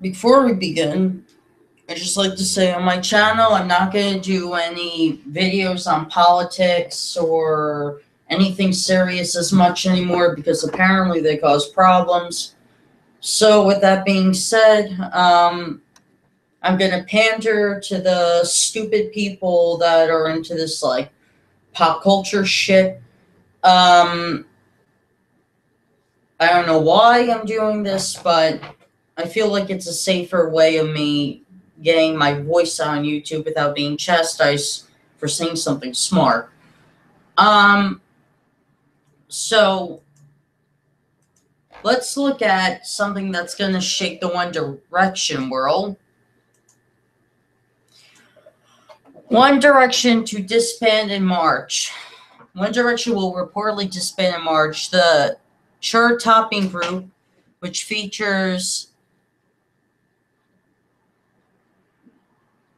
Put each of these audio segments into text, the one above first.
Before we begin, I just like to say on my channel, I'm not going to do any videos on politics or anything serious as much anymore because apparently they cause problems. So, with that being said, I'm going to pander to the stupid people that are into this, like, pop culture shit. Um, I don't know why I'm doing this, but I feel like it's a safer way of me getting my voice on YouTube without being chastised for saying something smart. Um, so let's look at something that's going to shake the One Direction world. One Direction to disband in March. One Direction will reportedly disband in March. The chart-topping group, which features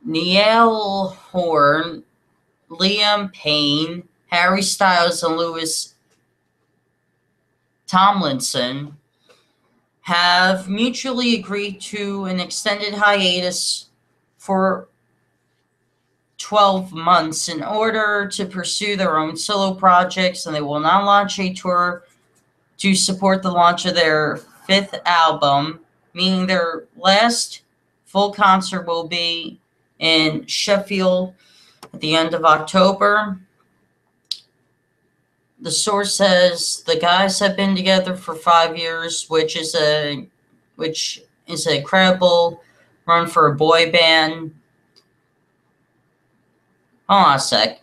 Niall Horn, Liam Payne, Harry Styles, and Louis Tomlinson, have mutually agreed to an extended hiatus for 12 months in order to pursue their own solo projects, and they will not launch a tour to support the launch of their fifth album, meaning their last full concert will be in Sheffield at the end of October. The source says the guys have been together for 5 years, which is a incredible run for a boy band. Hold on a sec.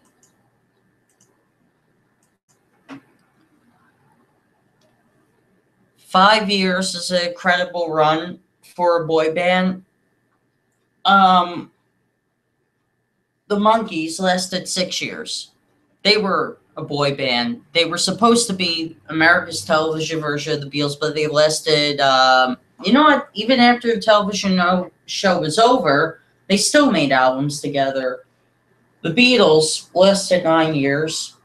Five years is an incredible run for a boy band. The Monkees lasted 6 years. They were a boy band. They were supposed to be America's television version of the Beatles, but they lasted, you know what? Even after the television show was over, they still made albums together. The Beatles lasted 9 years.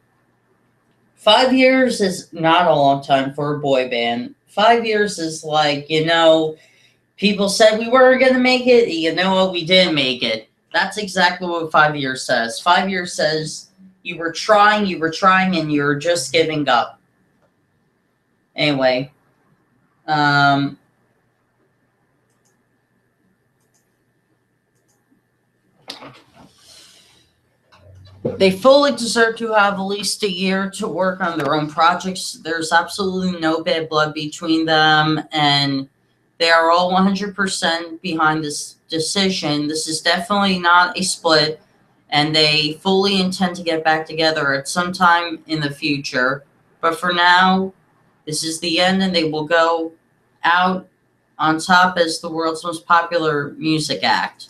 5 years is not a long time for a boy band. 5 years is like, people said we were going to make it. You know what? We did make it. That's exactly what 5 years says. 5 years says you were trying, and you're just giving up. Anyway, they fully deserve to have at least a year to work on their own projects. There's absolutely no bad blood between them, and they are all 100% behind this decision. This is definitely not a split, and they fully intend to get back together at some time in the future. But for now, this is the end, and they will go out on top as the world's most popular music act.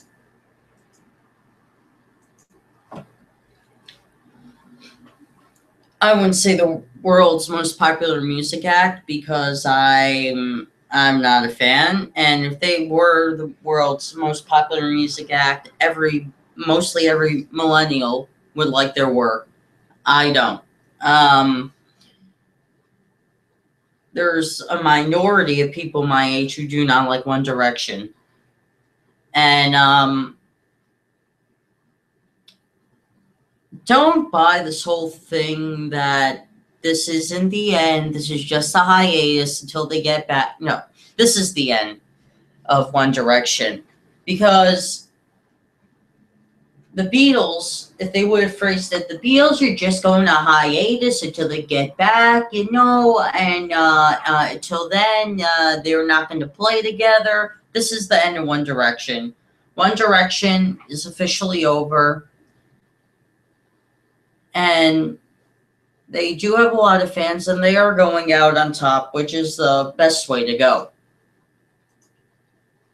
I wouldn't say the world's most popular music act because I'm not a fan. And if they were the world's most popular music act, mostly every millennial would like their work. I don't. There's a minority of people my age who do not like One Direction. And don't buy this whole thing that this isn't the end. This is just a hiatus until they get back. No, this is the end of One Direction. Because the Beatles, if they would have phrased it, the Beatles are just going on hiatus until they get back, and until then, they're not going to play together. This is the end of One Direction. One Direction is officially over. And they do have a lot of fans, and they are going out on top, which is the best way to go.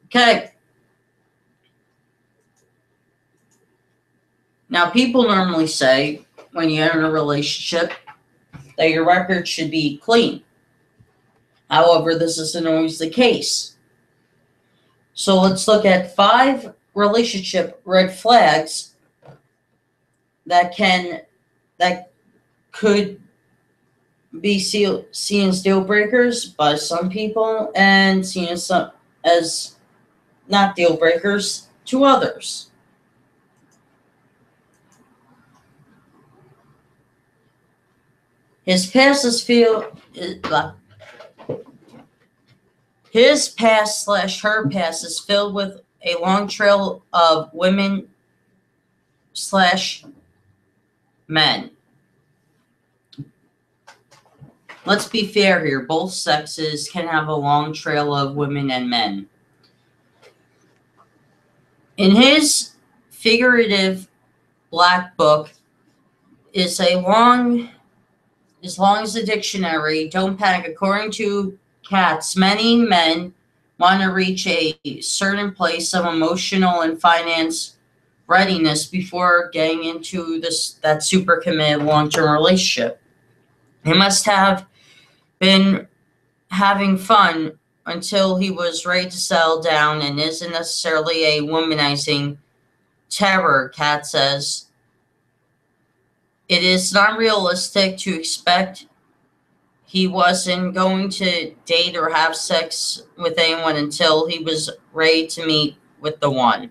Okay. Now, people normally say when you're in a relationship that your record should be clean. However, this isn't always the case. So let's look at 5 relationship red flags that could seen as deal breakers by some people and seen as not deal breakers to others. His past is his past slash her past is filled with a long trail of women slash men. Let's be fair here. Both sexes can have a long trail of women and men. In his figurative black book is as long as the dictionary. Don't panic. According to Katz, many men want to reach a certain place of emotional and finance readiness before getting into that super committed long-term relationship. He must have been having fun until he was ready to settle down and isn't necessarily a womanizing terror, Kat says. It is not realistic to expect he wasn't going to date or have sex with anyone until he was ready to meet with the one.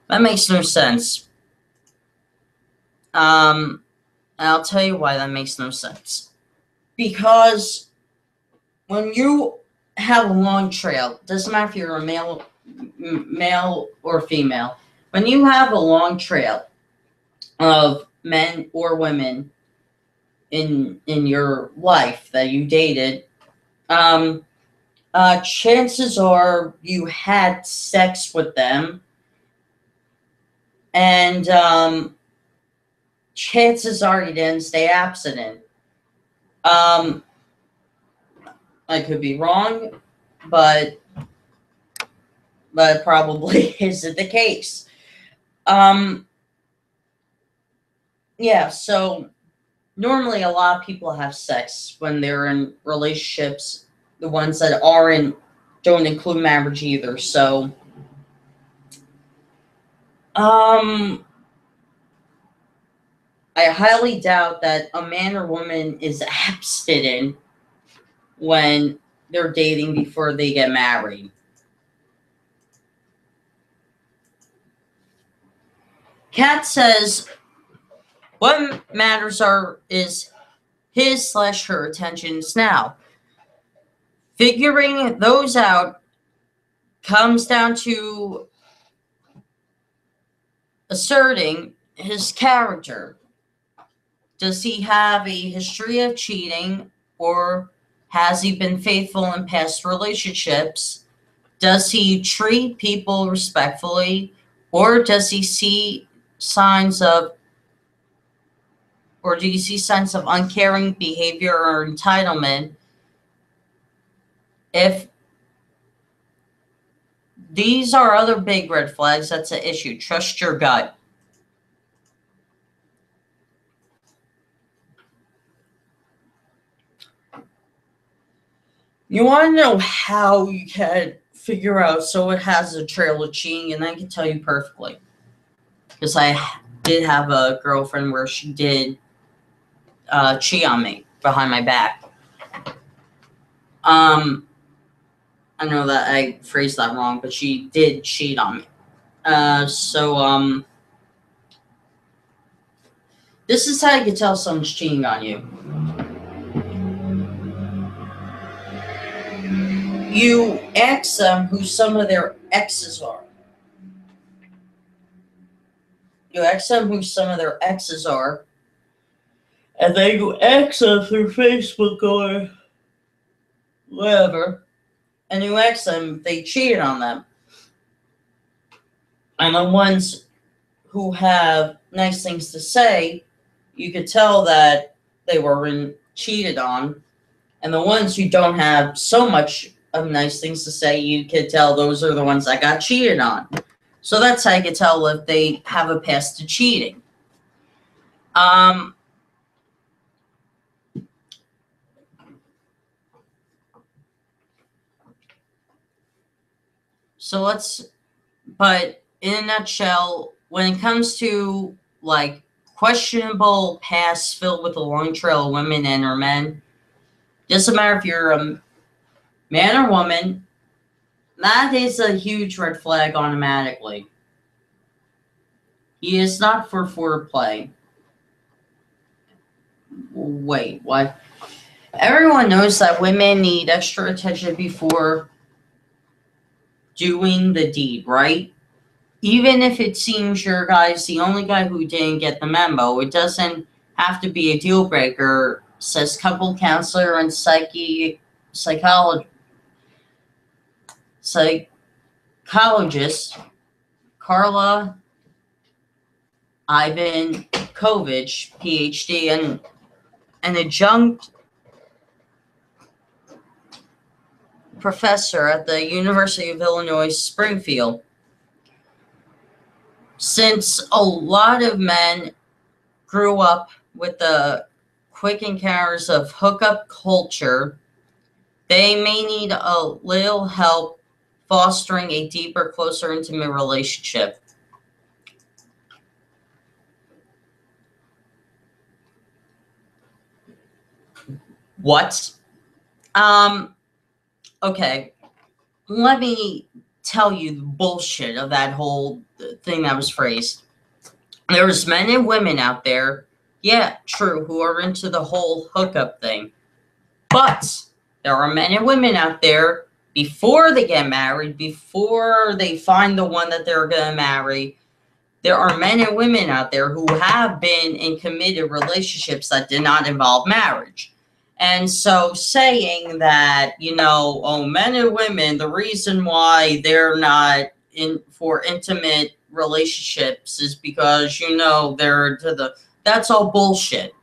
That makes no sense. And I'll tell you why that makes no sense. Because when you have a long trail, doesn't matter if you're a male or female, when you have a long trail of men or women in your life that you dated, chances are you had sex with them, and chances are you didn't stay abstinent. I could be wrong, but probably isn't the case. Yeah, so normally a lot of people have sex when they're in relationships. The ones that aren't don't include marriage either. So, I highly doubt that a man or woman is abstinent when they're dating before they get married. Kat says what matters is his slash her attentions now. Figuring those out comes down to asserting his character. Does he have a history of cheating, or has he been faithful in past relationships? Does he treat people respectfully, or does he see signs of, or do you see signs of uncaring behavior or entitlement? If these are other big red flags, that's an issue. Trust your gut. You want to know how you can figure out so it has a trail of cheating, and I can tell you perfectly. Because I did have a girlfriend where she did cheat on me behind my back. I know that I phrased that wrong, but she did cheat on me. This is how you can tell someone's cheating on you. You ask them who some of their exes are. You ask them who some of their exes are, and then you ask them through Facebook or whatever, and you ask them if they cheated on them. And the ones who have nice things to say, you could tell that they were cheated on. And the ones who don't have so much of nice things to say, you could tell those are the ones that got cheated on. So that's how you can tell if they have a past to cheating. But in a nutshell, when it comes to like questionable pasts filled with a long trail of women and or men, doesn't matter if you're a man or woman, that is a huge red flag automatically. He is not for foreplay. Wait, what? Everyone knows that women need extra attention before doing the deed, right? Even if it seems your guy's the only guy who didn't get the memo, it doesn't have to be a deal breaker, says couple counselor and psychologist Carla Ivankovich, PhD, and an adjunct professor at the University of Illinois Springfield. Since a lot of men grew up with the quick encounters of hookup culture, they may need a little help fostering a deeper, closer, intimate relationship. What? Okay. Let me tell you the bullshit of that whole thing that was phrased. There's men and women out there, yeah, true, who are into the whole hookup thing. But there are men and women out there before they get married, before they find the one that they're going to marry. There are men and women out there who have been in committed relationships that did not involve marriage. And so saying that, oh, men and women, the reason why they're not in for intimate relationships is because, they're that's all bullshit.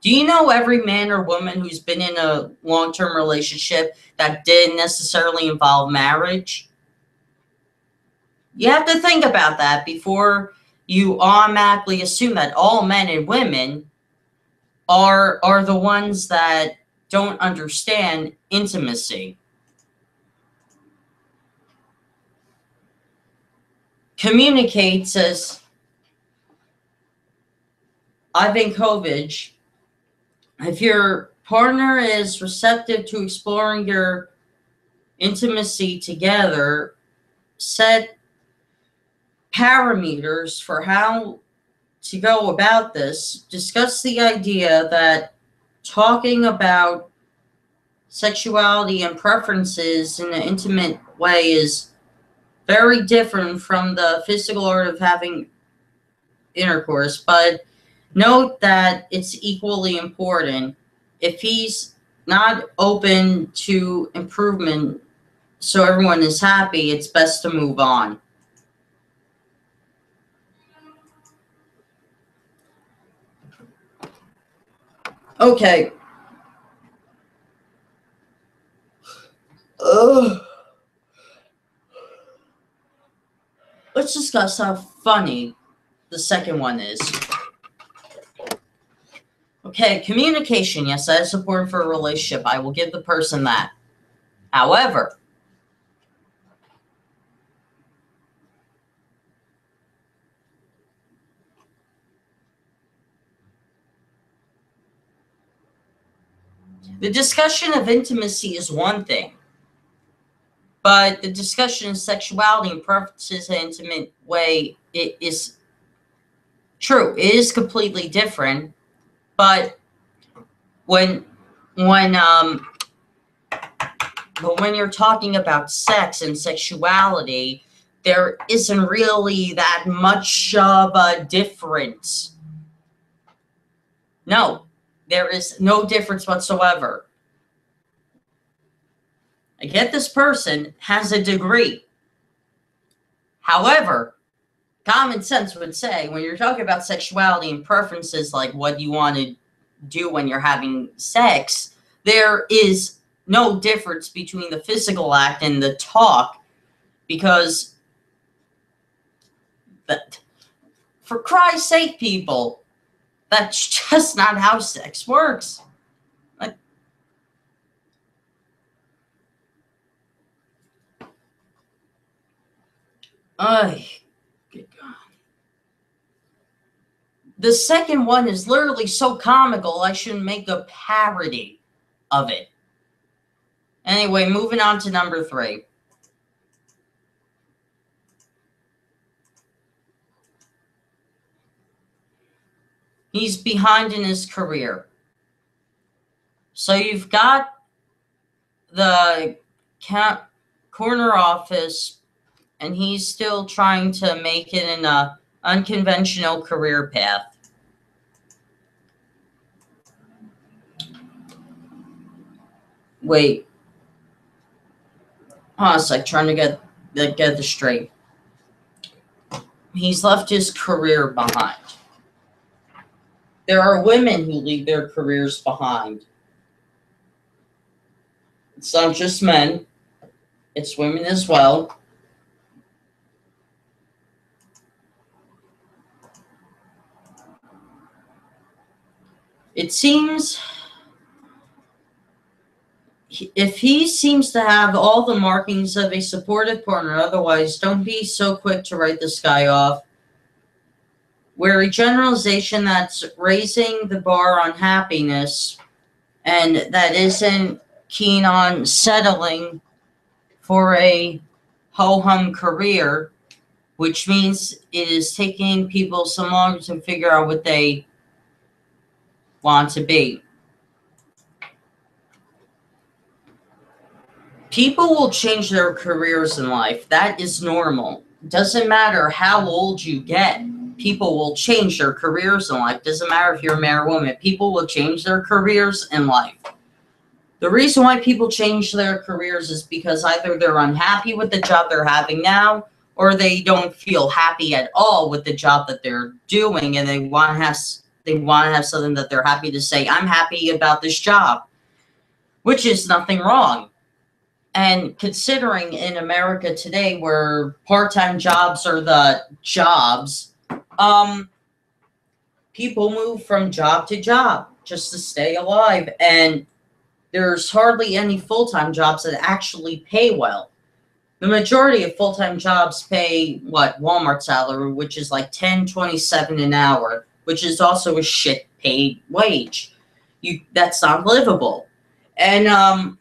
Do you know every man or woman who's been in a long-term relationship that didn't necessarily involve marriage? You have to think about that before you automatically assume that all men and women are the ones that don't understand intimacy. Communicate, says Ivankovich, if your partner is receptive to exploring your intimacy together, set parameters for how to go about this. Discuss the idea that talking about sexuality and preferences in an intimate way is very different from the physical art of having intercourse, but note that it's equally important. If he's not open to improvement so everyone is happy, it's best to move on. Okay. Let's discuss how funny the second one is. Okay, communication. Yes, that is important for a relationship. I will give the person that. However, the discussion of intimacy is one thing, but the discussion of sexuality and preferences in an intimate way, it is true. It is completely different, but when you're talking about sex and sexuality, there isn't really that much of a difference. No, there is no difference whatsoever. I get this person has a degree. However, common sense would say when you're talking about sexuality and preferences, like what you want to do when you're having sex, there is no difference between the physical act and the talk, because for Christ's sake, people, that's just not how sex works. Like, good God. The second one is literally so comical, I should make a parody of it. Anyway, moving on to number 3. He's behind in his career. So you've got the corner office, and he's still trying to make it in a unconventional career path. Wait. Hold on a sec, trying to get this straight. He's left his career behind. There are women who leave their careers behind. It's not just men. It's women as well. It seems if he seems to have all the markings of a supportive partner, otherwise don't be so quick to write this guy off. Where a generalization that's raising the bar on happiness and that isn't keen on settling for a ho-hum career, which means it is taking people so long to figure out what they want to be. People will change their careers in life. That is normal. Doesn't matter how old you get. People will change their careers in life. Doesn't matter if you're a man or woman. People will change their careers in life. The reason why people change their careers is because either they're unhappy with the job they're having now, or they don't feel happy at all with the job that they're doing, and they want to have something that they're happy to say, I'm happy about this job, which is nothing wrong. And considering in America today where part-time jobs are the jobs, people move from job to job just to stay alive. And there's hardly any full-time jobs that actually pay well. The majority of full-time jobs pay Walmart salary, which is like $10.27 an hour, which is also a shit paid wage. That's not livable. And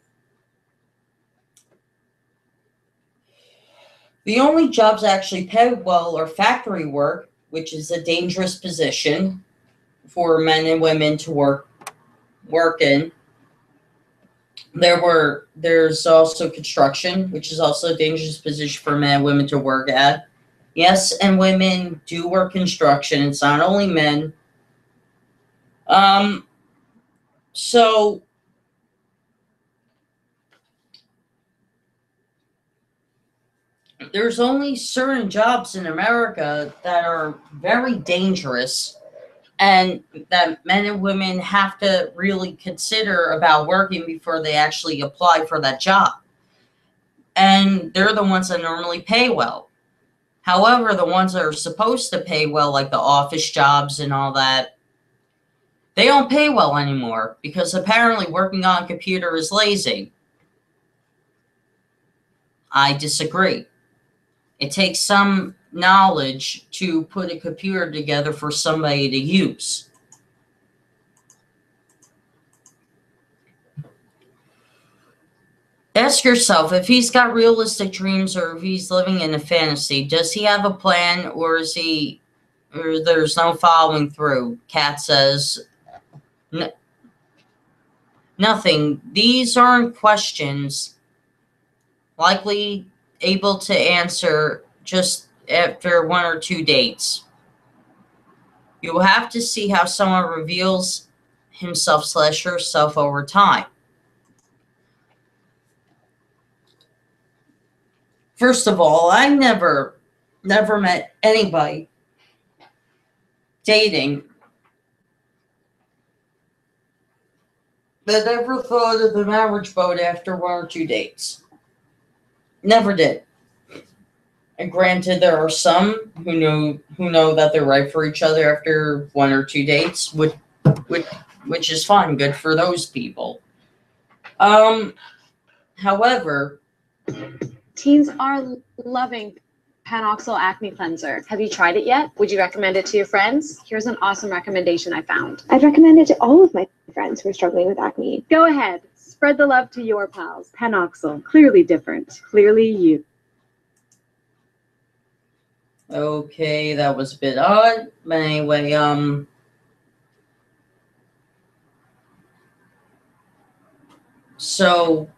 the only jobs that actually pay well are factory work, which is a dangerous position for men and women to work in. There's also construction, which is also a dangerous position for men and women to work at. Yes, and women do work construction. It's not only men. So there's only certain jobs in America that are very dangerous and that men and women have to really consider about working before they actually apply for that job. And they're the ones that normally pay well. However, the ones that are supposed to pay well, like the office jobs and all that, they don't pay well anymore because apparently working on a computer is lazy. I disagree. It takes some knowledge to put a computer together for somebody to use. Ask yourself, if he's got realistic dreams or if he's living in a fantasy, does he have a plan or there's no following through? Kat says, nothing. These aren't questions likely able to answer just after 1 or 2 dates. You will have to see how someone reveals himself/herself over time. First of all, I never met anybody dating that ever thought of the marriage boat after 1 or 2 dates. Never did. And granted, there are some who know that they're right for each other after 1 or 2 dates, which is fine, good for those people. However, teens are loving Panoxyl Acne Cleanser. Have you tried it yet? Would you recommend it to your friends? Here's an awesome recommendation I found. I'd recommend it to all of my friends who are struggling with acne. Go ahead. Spread the love to your pals. Panoxyl. Clearly different. Clearly you. Okay, that was a bit odd. But anyway, so,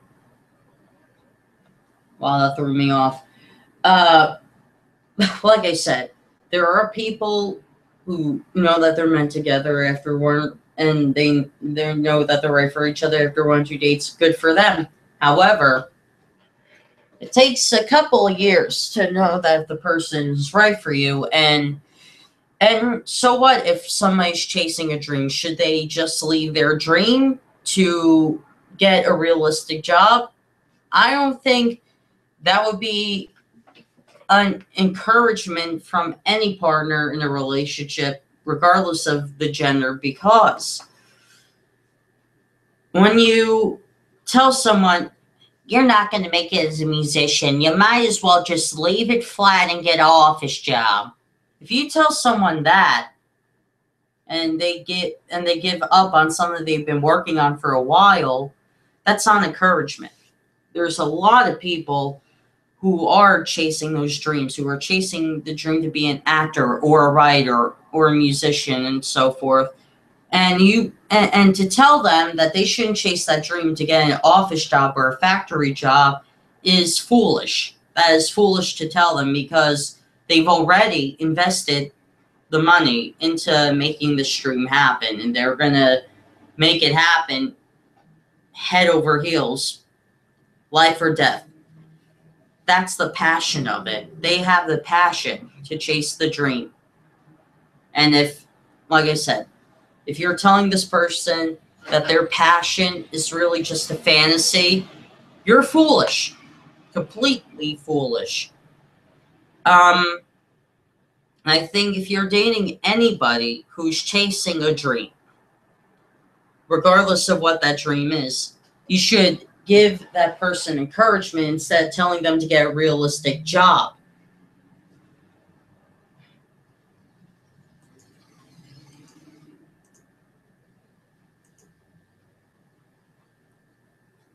wow, that threw me off. Like I said, there are people who know that they're meant together after one, and they know that they're right for each other after 1 or 2 dates. Good for them. However, it takes a couple of years to know that the person is right for you, and so what if somebody's chasing a dream? Should they just leave their dream to get a realistic job? I don't think that would be an encouragement from any partner in a relationship, regardless of the gender, because when you tell someone you're not going to make it as a musician, you might as well just leave it flat and get an office job. If you tell someone that and they give up on something they've been working on for a while, that's not encouragement. There's a lot of people who are chasing those dreams, who are chasing the dream to be an actor or a writer or a musician and so forth. And to tell them that they shouldn't chase that dream to get an office job or a factory job is foolish. That is foolish to tell them, because they've already invested the money into making this dream happen, and they're going to make it happen head over heels, life or death. That's the passion of it. They have the passion to chase the dream. And if, like I said, if you're telling this person that their passion is really just a fantasy, you're foolish. Completely foolish. I think if you're dating anybody who's chasing a dream, regardless of what that dream is, you should give that person encouragement instead of telling them to get a realistic job.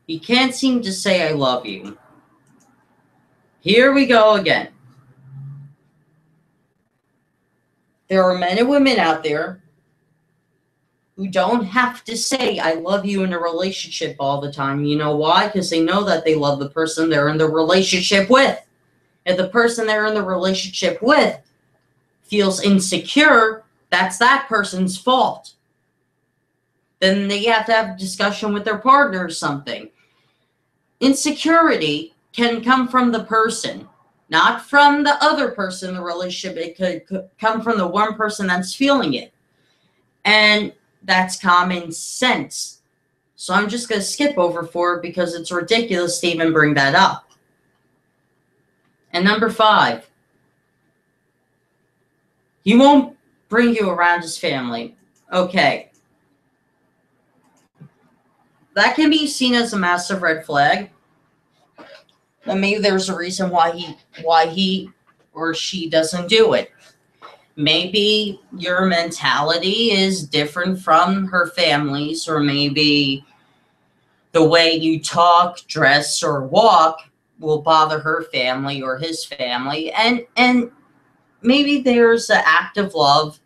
You can't seem to say I love you. Here we go again. There are men and women out there who don't have to say I love you in a relationship all the time. You know why? Because they know that they love the person they're in the relationship with. If the person they're in the relationship with feels insecure, that's that person's fault. Then they have to have a discussion with their partner or something. Insecurity can come from the person, not from the other person in the relationship. It could come from the one person that's feeling it. And that's common sense. So I'm just going to skip over 4 because it's ridiculous to even bring that up. And number 5, he won't bring you around his family. Okay. That can be seen as a massive red flag. But maybe there's a reason why he or she doesn't do it. Maybe your mentality is different from her family's, or maybe the way you talk, dress, or walk will bother her family or his family. And maybe there's an act of love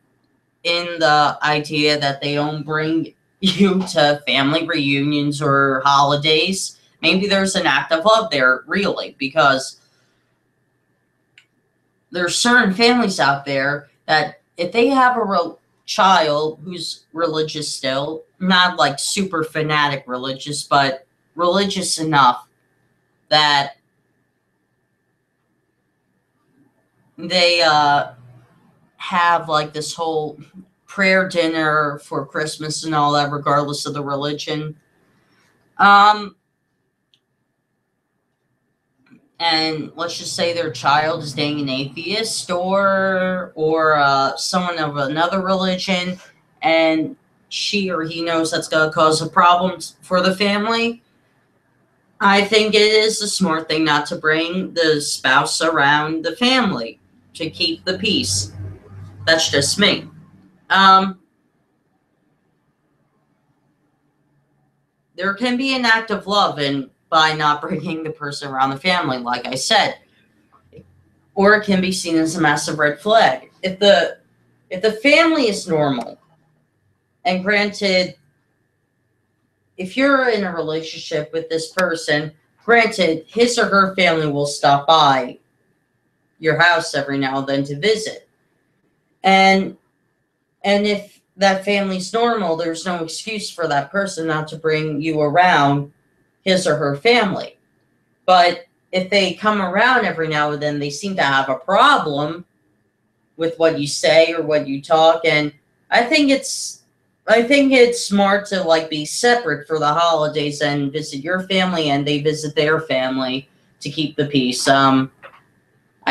in the idea that they don't bring you to family reunions or holidays. Maybe there's an act of love there, really, because there's certain families out there that if they have a child who's religious still, not like super fanatic religious, but religious enough that they have like this whole prayer dinner for Christmas and all that, regardless of the religion. And let's just say their child is dating an atheist or someone of another religion, and she or he knows that's going to cause a problem for the family. I think it is a smart thing not to bring the spouse around the family to keep the peace. That's just me. There can be an act of love in by not bringing the person around the family, like I said, or it can be seen as a massive red flag. If the family is normal, and granted, if you're in a relationship with this person, granted, his or her family will stop by your house every now and then to visit. And if that family's normal, there's no excuse for that person not to bring you around his or her family. But if they come around every now and then, they seem to have a problem with what you say or what you talk. And I think it's smart to like be separate for the holidays and visit your family and they visit their family to keep the peace. I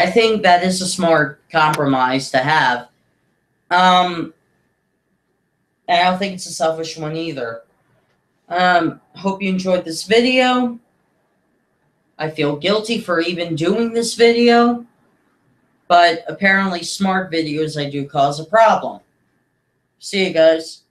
think that is a smart compromise to have. And I don't think it's a selfish one either. Hope you enjoyed this video. I feel guilty for even doing this video, but apparently smart videos I do cause a problem. See you guys.